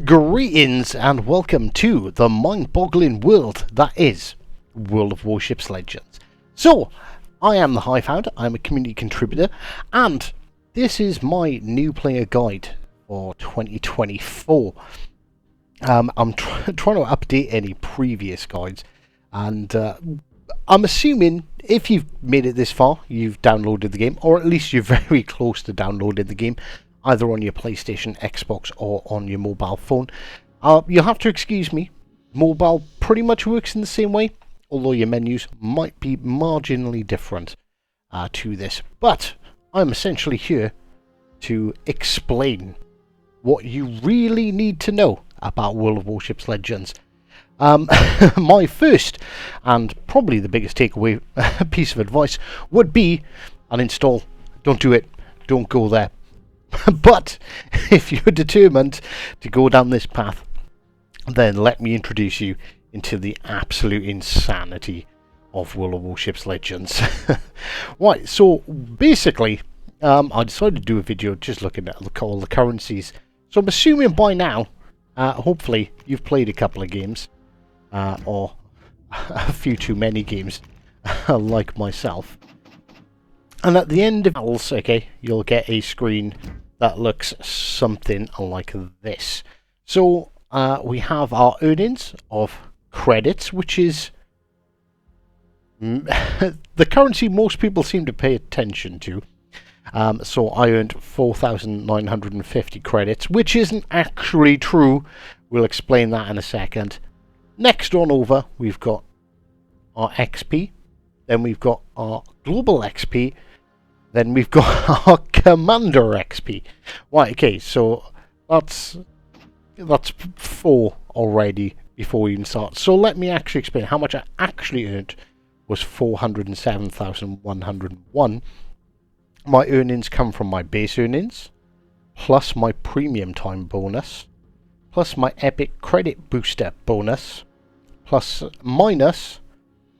Greetings and welcome to the mind-boggling world that is World of Warships Legends. So, I am the Hive Hound, I'm a community contributor, and this is my new player guide for 2024. I'm trying to update any previous guides, and I'm assuming if you've made it this far, you've downloaded the game, or at least you're very close to downloading the game, either on your PlayStation, Xbox, or on your mobile phone. You'll have to excuse me, mobile pretty much works in the same way, although your menus might be marginally different to this. But I'm essentially here to explain what you really need to know about World of Warships Legends. My first and probably the biggest takeaway piece of advice would be uninstall. Don't do it. Don't go there. But if you're determined to go down this path, then let me introduce you into the absolute insanity of World of Warships Legends. Right, so basically, I decided to do a video just looking at all the currencies. So I'm assuming by now, hopefully, you've played a couple of games, or a few too many games, like myself. And at the end of battles, okay, you'll get a screen that looks something like this. So we have our earnings of credits, which is the currency most people seem to pay attention to. So I earned 4,950 credits, which isn't actually true. We'll explain that in a second. Next on over, we've got our XP. Then we've got our global XP. Then we've got our Commander XP. Right, okay, so that's 4 already before we even start. So let me actually explain how much I actually earned was 407,101. My earnings come from my base earnings, plus my premium time bonus, plus my epic credit booster bonus, plus minus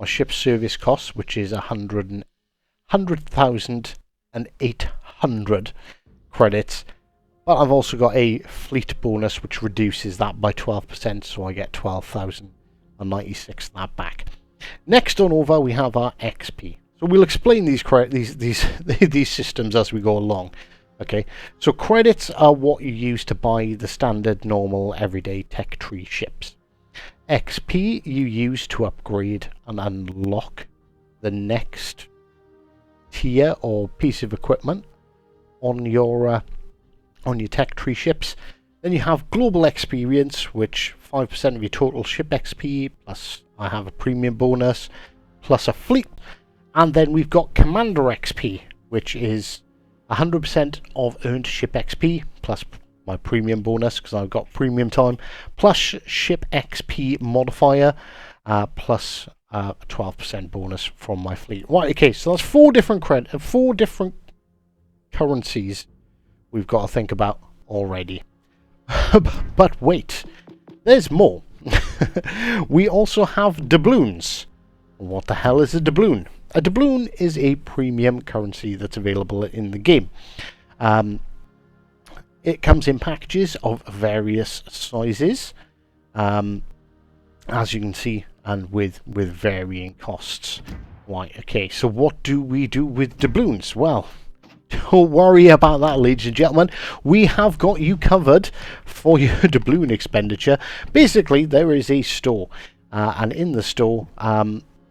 my ship service costs, which is 100,800 credits. But I've also got a fleet bonus which reduces that by 12%, so I get 12,096 that back. Next on over, we have our XP. So we'll explain these systems as we go along. Okay, so credits are what you use to buy the standard, normal, everyday tech tree ships. XP you use to upgrade and unlock the next tier or piece of equipment on your tech tree ships. Then you have global experience, which 5% of your total ship XP, plus I have a premium bonus, plus a fleet. And then we've got Commander XP, which is 100% of earned ship XP, plus my premium bonus, because I've got premium time, plus ship XP modifier, plus a 12% bonus from my fleet. Right, okay, so that's four different currencies we've got to think about already. But wait, there's more. We also have doubloons. What the hell is a doubloon? A doubloon is a premium currency that's available in the game. It comes in packages of various sizes, as you can see, and with varying costs. Right, okay, so what do we do with doubloons? Well, don't worry about that, ladies and gentlemen. We have got you covered for your doubloon expenditure. Basically, there is a store, and in the store,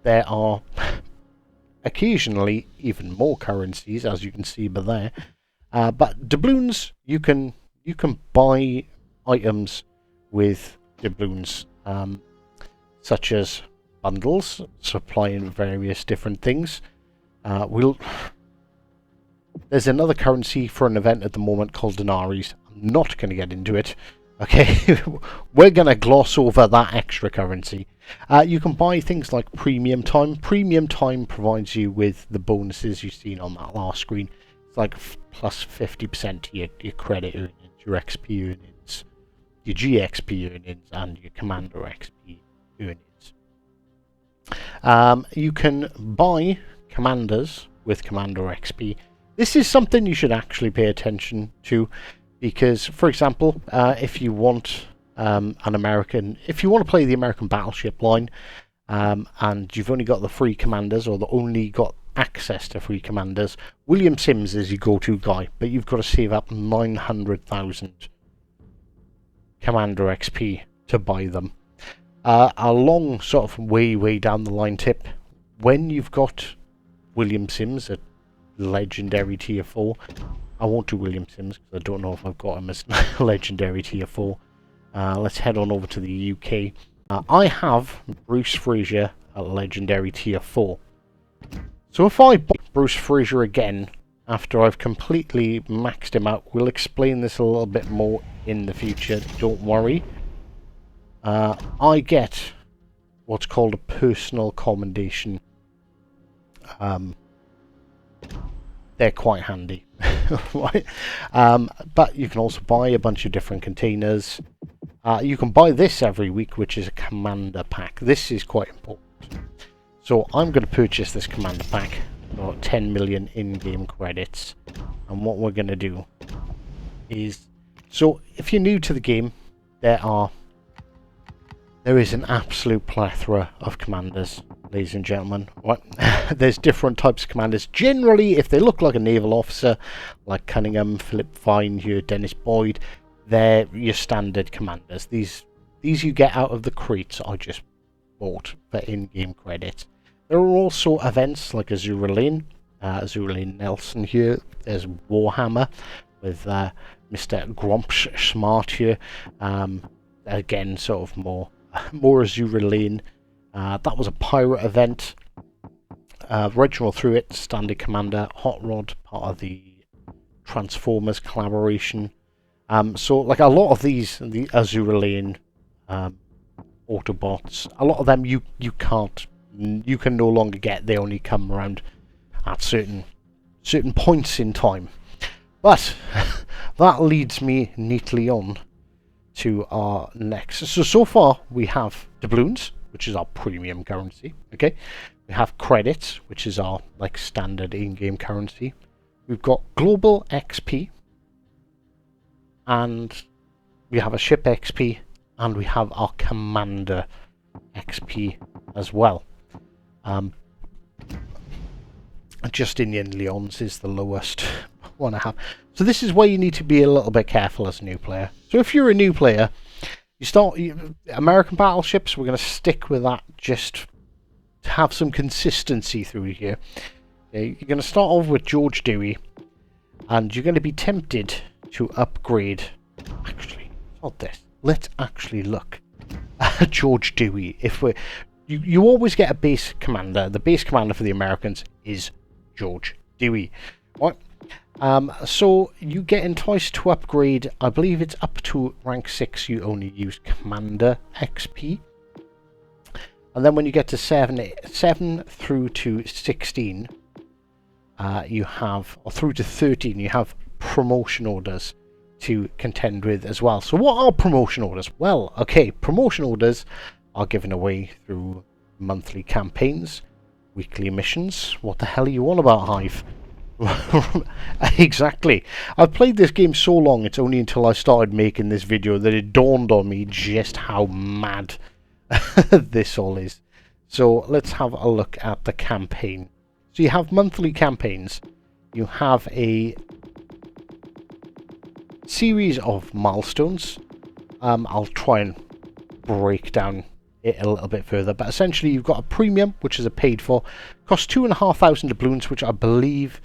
there are occasionally even more currencies, as you can see by there. But doubloons, you can buy items with doubloons, such as bundles supplying various different things. There's another currency for an event at the moment called denaries. I'm not going to get into it. Okay, we're going to gloss over that extra currency. You can buy things like premium time. Premium time provides you with the bonuses you've seen on that last screen. It's like plus 50% to your credit earnings, your XP earnings, your GXP earnings, and your Commander XP earnings. You can buy commanders with Commander XP. This is something you should actually pay attention to, because, for example, if you want an American, if you want to play the American battleship line, and you've only got the free commanders, or the only got access to free commanders, William Sims is your go-to guy, but you've got to save up 900,000 commander XP to buy them. A long sort of way down the line tip, when you've got William Sims at legendary tier 4, I won't do William Sims because I don't know if I've got him as legendary tier 4. Let's head on over to the UK. I have Bruce Fraser at legendary tier 4. So if I buy Bruce Fraser again after I've completely maxed him out, we'll explain this a little bit more in the future, don't worry. I get what's called a personal commendation. They're quite handy. Right? But you can also buy a bunch of different containers. You can buy this every week, which is a commander pack. This is quite important. So I'm going to purchase this commander pack for 10 million in-game credits. And what we're going to do is... So if you're new to the game, there is an absolute plethora of commanders, ladies and gentlemen. Right? There's different types of commanders. Generally, if they look like a naval officer, like Cunningham, Philip Fine here, Dennis Boyd, they're your standard commanders. These you get out of the crates I just bought for in-game credits. There are also events like Azura Lane Nelson here. There's Warhammer with Mr. Gromps Smart here. Again, sort of more Azura Lane. That was a pirate event. Reginald threw it, standard commander. Hot Rod, part of the Transformers collaboration. So like a lot of these, the Azura Lane Autobots, a lot of them you can no longer get. They only come around at certain points in time. But that leads me neatly on to our next. So far we have doubloons, which is our premium currency. Okay, we have credits, which is our like standard in-game currency. We've got global XP, and we have a ship XP, and we have our commander XP as well. Justinian Leon's is the lowest one I have. So this is where you need to be a little bit careful as a new player. So if you're a new player, American battleships, we're going to stick with that just to have some consistency through here. Okay, you're going to start off with George Dewey, and you're going to be tempted to upgrade. Actually, not this. Let's actually look at George Dewey. You always get a base commander. The base commander for the Americans is George Dewey. Right? So you get enticed to upgrade. I believe it's up to rank 6. You only use commander XP, and then when you get to 7 through to 16, you have, or through to 13, you have promotion orders to contend with as well. So what are promotion orders? Well, okay, promotion orders are given away through monthly campaigns, weekly missions. What the hell are you on about, Hive? Exactly. I've played this game so long, it's only until I started making this video that it dawned on me just how mad this all is. So let's have a look at the campaign. So you have monthly campaigns. You have a series of milestones. I'll try and break down it a little bit further, but essentially you've got a premium, which is a paid for, costs 2,500 doubloons, which I believe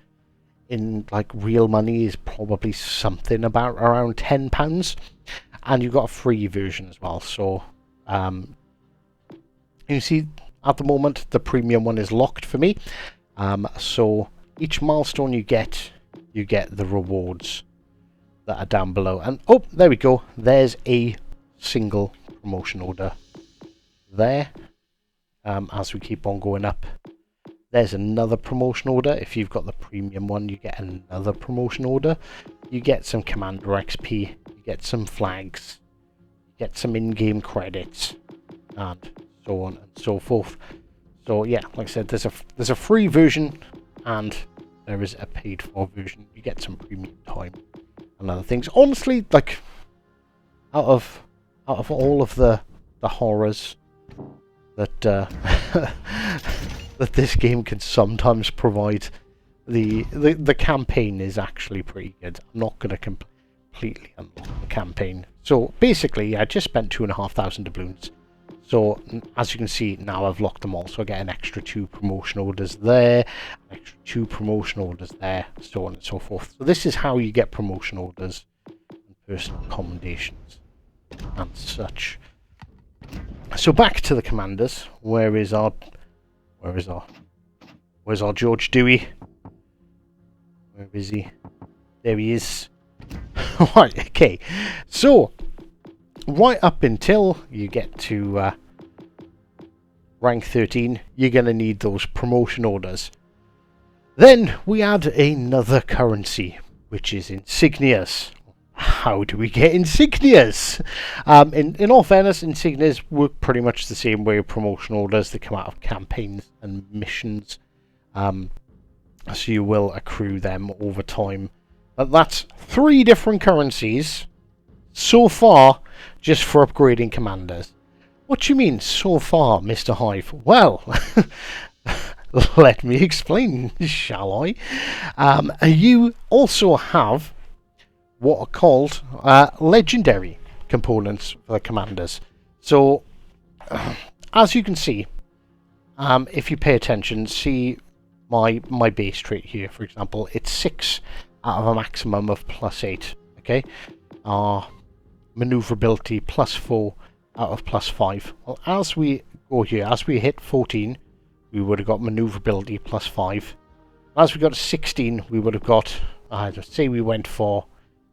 in like real money is probably something about around £10, and you've got a free version as well. So you see at the moment the premium one is locked for me. So each milestone you get the rewards that are down below, and oh, there we go, there's a single promotion order there. As we keep on going up, there's another promotion order. If you've got the premium one, you get another promotion order. You get some commander XP, you get some flags, you get some in-game credits, and so on and so forth. So yeah, like I said, there's a free version and there is a paid for version. You get some premium time and other things. Honestly, like out of out of all of the horrors that that this game can sometimes provide, the campaign is actually pretty good. I'm not going to completely unlock the campaign. So basically, I just spent 2,500 doubloons. So as you can see, now I've locked them all. So I get an extra 2 promotion orders there, an extra 2 promotion orders there, so on and so forth. So this is how you get promotion orders and personal commendations and such. So back to the commanders. Where's our George Dewey? Where is he? There he is. Right, okay. So right up until you get to rank 13, you're going to need those promotion orders. Then we add another currency, which is insignias. How do we get insignias? In all fairness, insignias work pretty much the same way with promotion orders. They come out of campaigns and missions, so you will accrue them over time. But that's 3 different currencies so far, just for upgrading commanders. What do you mean, so far, Mr. Hive? Well, let me explain, shall I? You also have what are called legendary components for the commanders. So, as you can see, if you pay attention, see my base trait here, for example, it's 6 out of a maximum of +8, okay? Maneuverability +4 out of +5. Well, as we go here, as we hit 14, we would have got maneuverability +5. As we got 16, we would have got, let's say we went for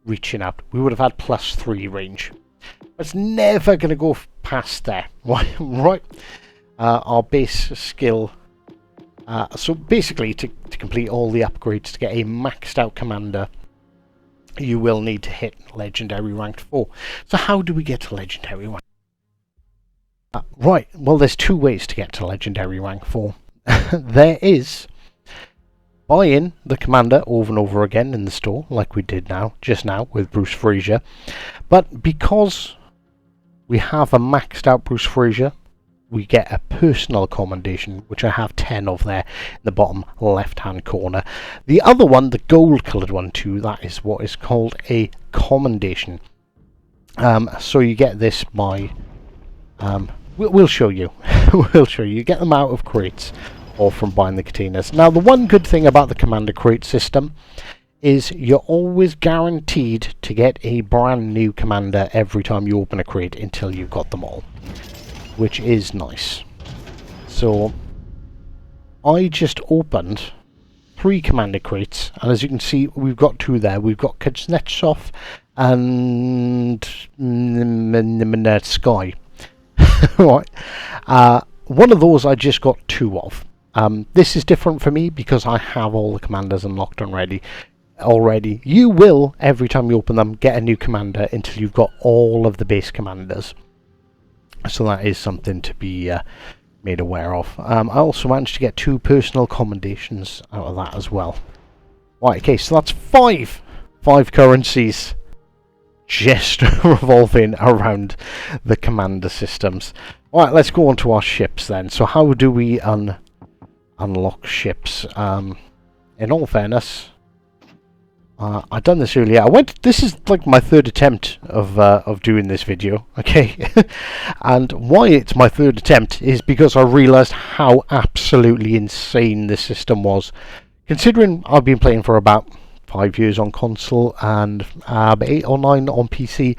reaching out, we would have had +3 range. It's never going to go past there. Right? Our base skill. So basically, to complete all the upgrades to get a maxed out commander, you will need to hit legendary rank 4. So how do we get to legendary rank? Right, well, there's 2 ways to get to legendary rank 4. There is buying the commander over and over again in the store, like we did just now with Bruce Fraser. But because we have a maxed out Bruce Fraser, we get a personal commendation, which I have 10 of there in the bottom left hand corner. The other one, the gold coloured one too, that is what is called a commendation. So you get this by we'll show you. We'll show you. You get them out of crates or from buying the containers. Now, the one good thing about the commander crate system is you're always guaranteed to get a brand new commander every time you open a crate until you've got them all, which is nice. So I just opened 3 commander crates, and as you can see, we've got 2 there. We've got Kuznetsov and Sky. Right. One of those I just got 2 of. This is different for me because I have all the commanders unlocked already. You will, every time you open them, get a new commander until you've got all of the base commanders. So that is something to be made aware of. I also managed to get 2 personal commendations out of that as well. Right, okay, so that's 5 currencies just revolving around the commander systems. Right, let's go on to our ships then. So how do we unlock ships? In all fairness, I've done this earlier. This is like my 3rd attempt of doing this video, okay? And why it's my 3rd attempt is because I realised how absolutely insane this system was. Considering I've been playing for about 5 years on console and 8 or 9 on PC,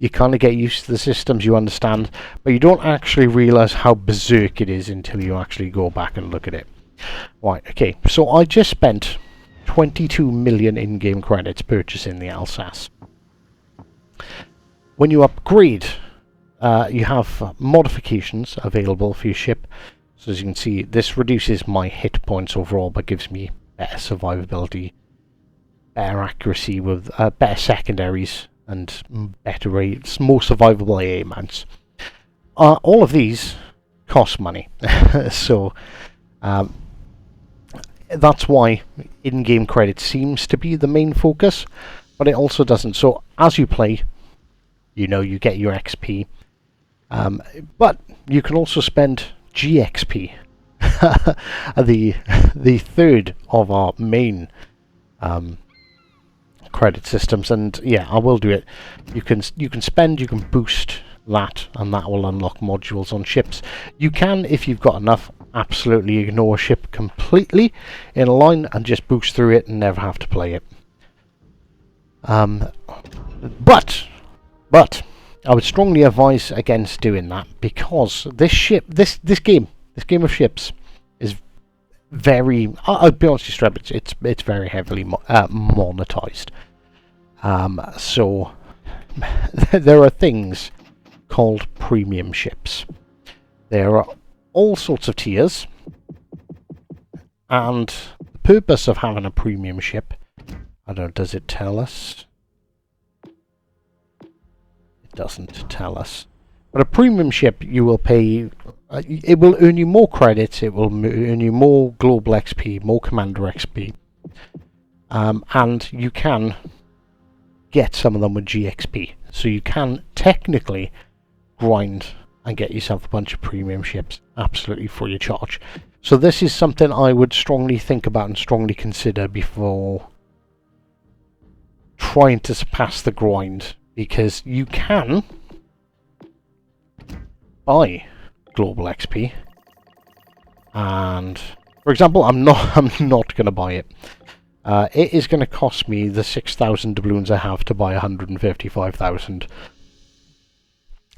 you kind of get used to the systems, you understand, but you don't actually realise how berserk it is until you actually go back and look at it. Right, okay, so I just spent 22 million in-game credits purchasing the Alsace. When you upgrade, you have modifications available for your ship. So as you can see, this reduces my hit points overall, but gives me better survivability, better accuracy with better secondaries, and better rates, more survivable AA mounts. All of these cost money, so that's why in-game credit seems to be the main focus, but it also doesn't. So as you play, you get your XP. But you can also spend GXP, the third of our main credit systems, and yeah, I will do it. You can spend, you can boost that, and that will unlock modules on ships. You can, if you've got enough, absolutely ignore a ship completely in a line and just boost through it and never have to play it. But I would strongly advise against doing that, because this game of ships is very, I'll be honest with you, it's very heavily monetized. So there are things called premium ships. There are all sorts of tiers, and the purpose of having a premium ship, I don't know, does it tell us? It doesn't tell us. But a premium ship, you will pay, it will earn you more credits, it will earn you more global XP, more commander XP, and you can get some of them with GXP. So you can technically grind and get yourself a bunch of premium ships absolutely free of charge. So this is something I would strongly think about and strongly consider before trying to surpass the grind, because you can buy global XP, and for example, I'm not going to buy it. It is going to cost me the 6,000 doubloons I have to buy 155,000.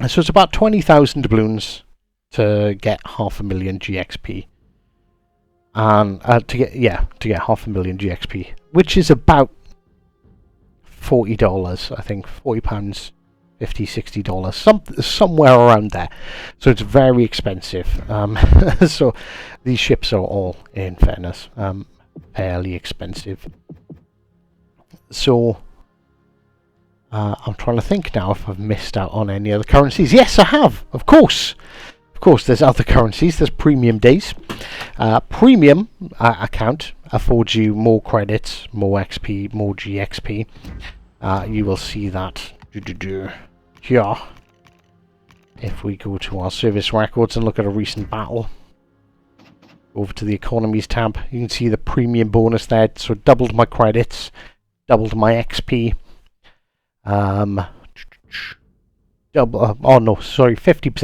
So it's about 20,000 doubloons to get 500,000 GXP, and to get 500,000 GXP, which is about $40, I think, £40, $50, $60, somewhere around there. So it's very expensive. So these ships are all, in fairness, fairly expensive. So I'm trying to think now if I've missed out on any other currencies. Yes, I have, of course. Of course, there's other currencies. There's premium days. Premium account affords you more credits, more XP, more GXP. You will see that here. If we go to our service records and look at a recent battle, over to the economies tab, you can see the premium bonus there. So it doubled my credits, doubled my XP. 50%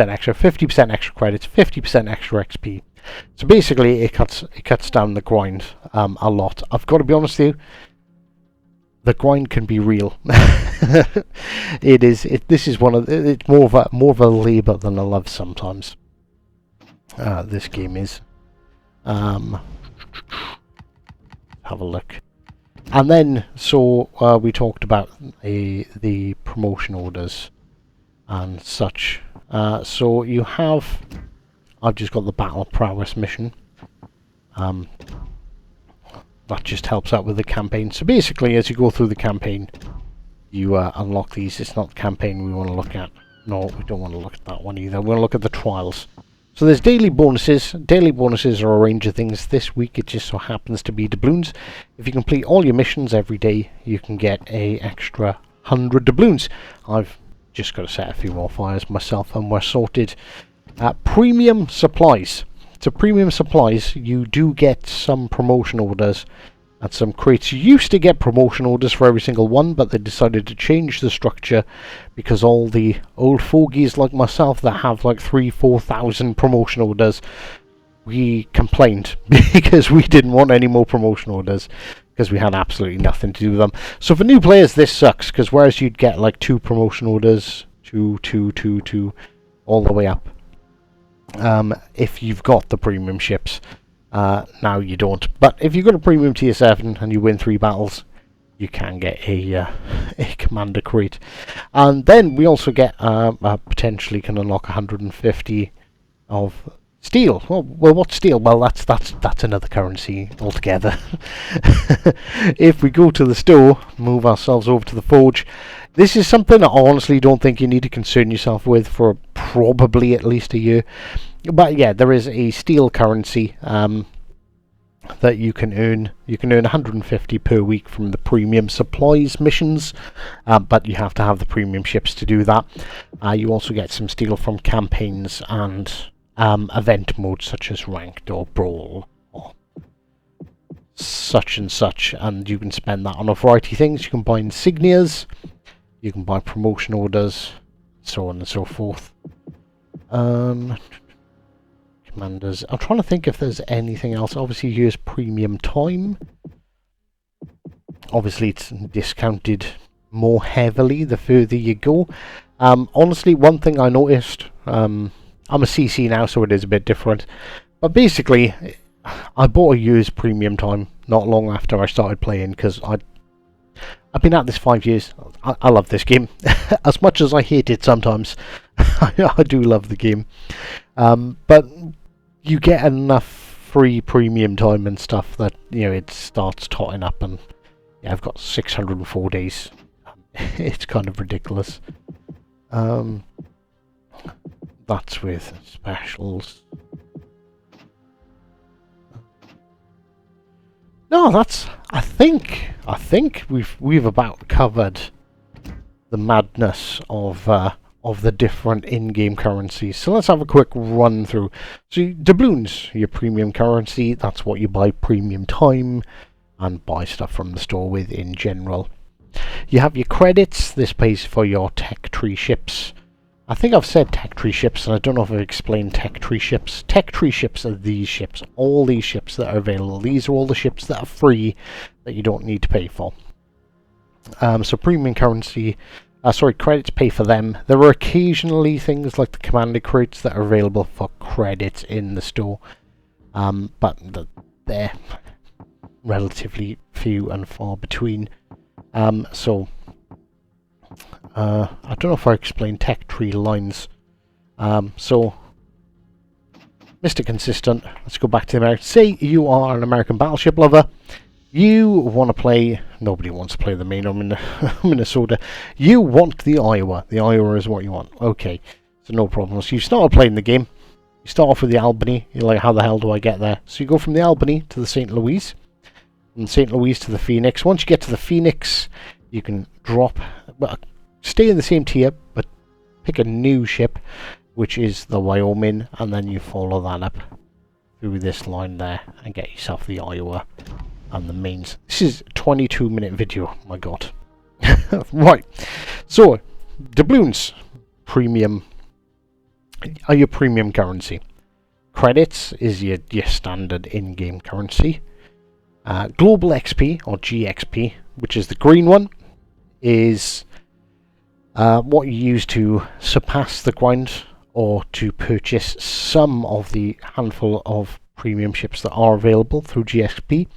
extra, 50% extra credits, 50% extra XP. So basically it cuts down the grind a lot. I've got to be honest with you, the grind can be real. This is it's more of a labor than a love sometimes. This game is. Have a look. And then, so we talked about the promotion orders and such. So you have, I've just got the Battle Prowess mission. That just helps out with the campaign. So basically, as you go through the campaign, you unlock these. It's not the campaign we want to look at. No, we don't want to look at that one either. We want to look at the trials. So there's daily bonuses. Daily bonuses are a range of things. This week it just so happens to be doubloons. If you complete all your missions every day, you can get an extra 100 doubloons. I've just got to set a few more fires myself and we're sorted. Premium supplies. So premium supplies, you do get some promotion orders at some crates. You used to get promotion orders for every single one, but they decided to change the structure because all the old fogies like myself that have like 3,000-4,000 promotion orders, we complained because we didn't want any more promotion orders because we had absolutely nothing to do with them. So for new players this sucks, because whereas you'd get like 2 promotion orders, 2 all the way up, if you've got the premium ships. Now you don't, but if you've got a premium tier 7 and you win 3 battles, you can get a commander crate. And then we also get potentially can unlock 150 of steel. Well, what's steel? Well, that's another currency altogether. If we go to the store, move ourselves over to the forge, this is something I honestly don't think you need to concern yourself with for probably at least a year. But yeah, there is a steel currency. that you can earn. You can earn 150 per week from the premium supplies missions, but you have to have the premium ships to do that. You also get some steel from campaigns and event modes such as ranked or brawl or such and such, and you can spend that on a variety of things. You can buy insignias, you can buy promotion orders, so on and so forth. Commanders. I'm trying to think if there's anything else. Obviously, here's premium time. Obviously, it's discounted more heavily the further you go. Honestly, one thing I noticed, I'm a CC now, so it is a bit different. But basically, I bought a year's premium time not long after I started playing, because I've been at this 5 years. I love this game. As much as I hate it sometimes, I do love the game. But you get enough free premium time and stuff that, you know, it starts totting up, and yeah, I've got 604 days. It's kind of ridiculous. That's with specials. No, that's. I think we've about covered the madness of the different in-game currencies. So let's have a quick run through. So doubloons, your premium currency. That's what you buy premium time and buy stuff from the store with in general. You have your credits. This pays for your tech tree ships. I think I've said tech tree ships, and I don't know if I've explained tech tree ships. Tech tree ships are these ships. All these ships that are available. These are all the ships that are free that you don't need to pay for. So premium currency, credits pay for them. There are occasionally things like the commander crates that are available for credits in the store. But they're relatively few and far between. I don't know if I explained tech tree lines. So, Mr. Consistent, let's go back to America. Say you are an American battleship lover. You want to play... Nobody wants to play the main. I'm in Minnesota. You want the Iowa. The Iowa is what you want. Okay, so no problem. So you started playing the game. You start off with the Albany. You're like, how the hell do I get there? So you go from the Albany to the St. Louis. From St. Louis to the Phoenix. Once you get to the Phoenix, you can drop... Well, stay in the same tier, but pick a new ship, which is the Wyoming, and then you follow that up through this line there and get yourself the Iowa and the mains. This is a 22-minute video, my god. Right, so doubloons premium are your premium currency. Credits is your standard in-game currency. Global XP, or GXP, which is the green one, is what you use to surpass the grind or to purchase some of the handful of premium ships that are available through GXP.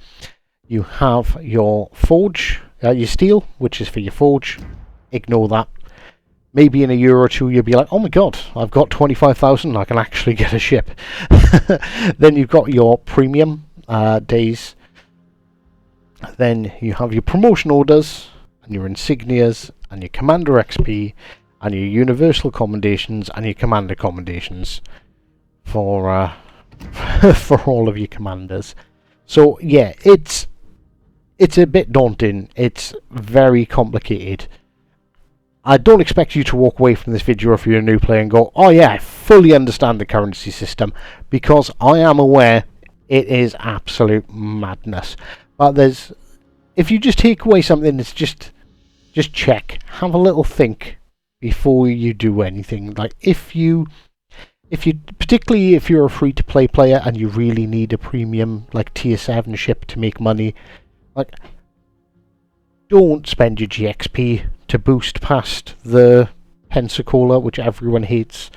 You have your forge, your steel, which is for your forge. Ignore that. Maybe in a year or two you'll be like, oh my god, I've got 25,000, I can actually get a ship. Then you've got your premium days. Then you have your promotion orders and your insignias and your commander XP and your universal commendations and your commander commendations for for all of your commanders. So yeah, it's a bit daunting. It's very complicated. I don't expect you to walk away from this video if you're a new player and go, oh yeah, I fully understand the currency system, because I am aware it is absolute madness. But if you just take away something, it's just check, have a little think before you do anything. Like if you particularly if you're a free-to-play player and you really need a premium like tier 7 ship to make money, like don't spend your GXP to boost past the Pensacola, which everyone hates.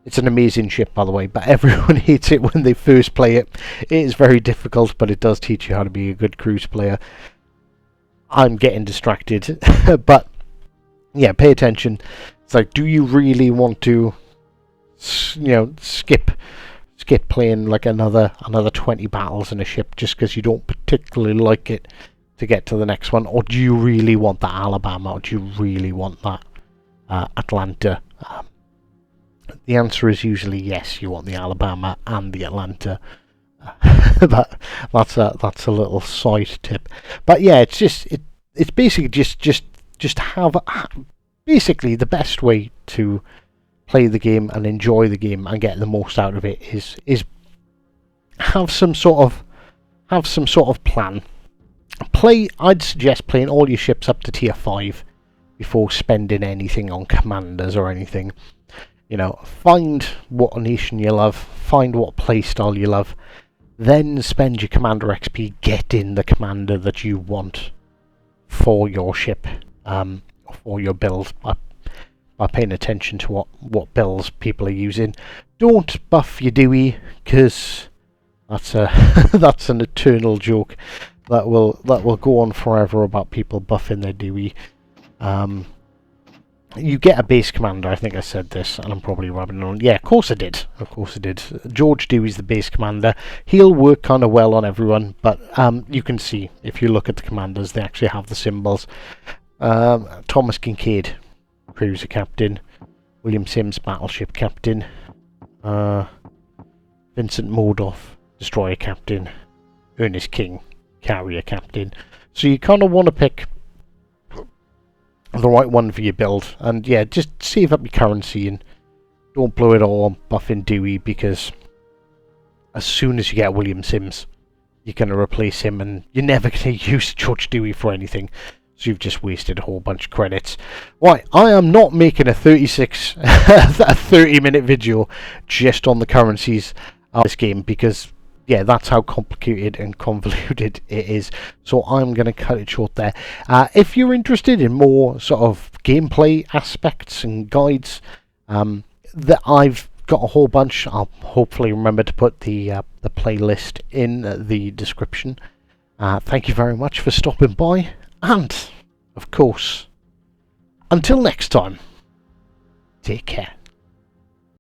It's an amazing ship, by the way, but everyone hates it when they first play it. It is very difficult, but it does teach you how to be a good cruise player. I'm getting distracted, but yeah, pay attention. It's like, do you really want to, skip playing like another 20 battles in a ship just because you don't particularly like it to get to the next one, or do you really want that Alabama, or do you really want that Atlanta? The answer is usually yes, you want the Alabama and the Atlanta. That's a little side tip. But yeah, it's basically just have basically the best way to play the game and enjoy the game and get the most out of it is have some sort of plan. I'd suggest playing all your ships up to tier 5 before spending anything on commanders or anything. You know, find what nation you love, find what playstyle you love, then spend your commander XP getting the commander that you want for your ship, for your build, by paying attention to what builds people are using. Don't buff your Dewey, because that's that's an eternal joke that will go on forever about people buffing their Dewey. You get a base commander. I think I said this, and I'm probably rubbing on. Yeah, of course I did. Of course I did. George Dewey's the base commander. He'll work kind of well on everyone, but you can see if you look at the commanders, they actually have the symbols. Thomas Kincaid, cruiser captain. William Sims, battleship captain. Vincent Mordoff, destroyer captain. Ernest King, carrier captain. So you kind of want to pick the right one for your build, and yeah, just save up your currency and don't blow it all on buffing Dewey, because as soon as you get William Sims, you're going to replace him and you're never going to use George Dewey for anything, so you've just wasted a whole bunch of credits. Right, I am not making a 30-minute video just on the currencies of this game, because yeah, that's how complicated and convoluted it is. So I'm going to cut it short there. If you're interested in more sort of gameplay aspects and guides, that I've got a whole bunch. I'll hopefully remember to put the playlist in the description. Thank you very much for stopping by, and of course, until next time, take care.